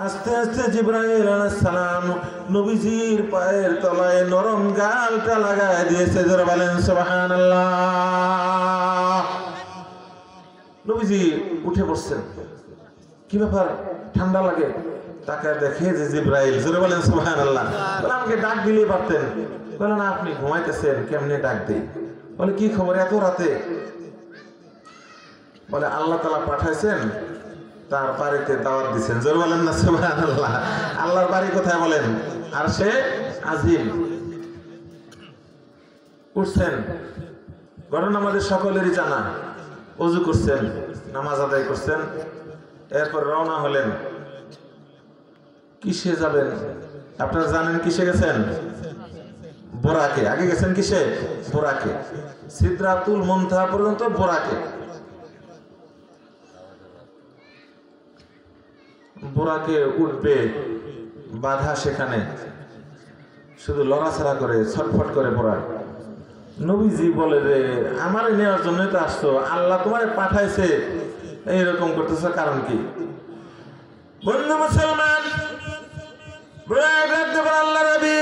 আস্তে আস্তে জিবরাইল আলাইহিস সালাম নবীজির পায়ের তলায় নরম গালটা লাগায় দিয়েছে। জোরে বলেন সুবহানাল্লাহ। নবীজি উঠে পড়ছেন। কি ব্যাপার, ঠান্ডা লাগে? তাকায় দেখে যে জিবরাইল। জোরে বলেন সুবহানাল্লাহ। বলে আমাকে ডাক দিলেই পারতেন। বলে না, আপনি ঘুমাইতেছেন, কেমনে ডাক দেই? বলে কি খবর এত রাতে? বলে আল্লাহ তাআলা পাঠাইছেন, তার বাড়িতে দাওয়াত দিচ্ছেন। জোরে বলেন না সুবহানাল্লাহ। আল্লাহর বাড়ি কোথায় বলেন? আরশে আজিম। উঠছেন, ঘটনা আমাদের সকলেরই জানা। ওযু করছেন, নামাজ আদায় করছেন, এরপর রওনা হলেন। কিসে যাবেন? আপনারা জানেন কিসে গেছেন? বোরাকে। আগে গেছেন কিসে? বোরাকে। সিদরাতুল মুনতাহা পর্যন্ত বোরাকে। বোরাকে উঠবে, বাধা সেখানে, শুধু লড়াছাড়া করে, ছটফট করে বোরাক। নবীজি বলে যে আমারে নেওয়ার জন্যই তো আসছো, আল্লাহ তোমারে পাঠাইছে, এইরকম করতেছ কারণ কি? বন্ধু মুসলমান, আল্লাহ নবী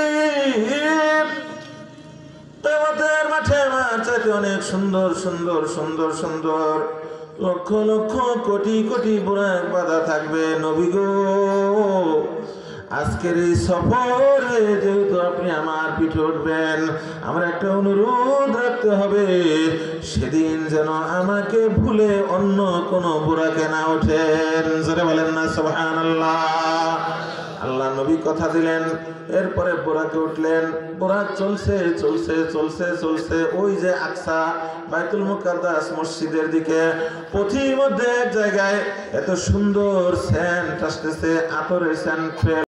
কিয়ামতের মাঠে আমার চাইতে অনেক সুন্দর সুন্দর সুন্দর সুন্দর লক্ষ লক্ষ কোটি কোটি বুরাক বাঁধা থাকবে। নবী গো, আজকের এই সফরে যেহেতু আপনি আমার পিঠে উঠবেন, আমার একটা অনুরোধ রাখতে হবে, সেদিন যেন আমাকে ভুলে অন্য কোনো বুরাকে না ওঠেন। জোরে বলেন না সুবহানাল্লাহ। আল্লাহ নবী কথা দিলেন। এরপরে বোরাকে উঠলেন। বোরাক চলছে চলছে চলছে চলছে ওই যে আকসা বাইতুল মুকাদ্দাস মসজিদের দিকে। পথির মধ্যে এক জায়গায় এত সুন্দর সেন্ট আসতেছে, আতরের সেন্ট।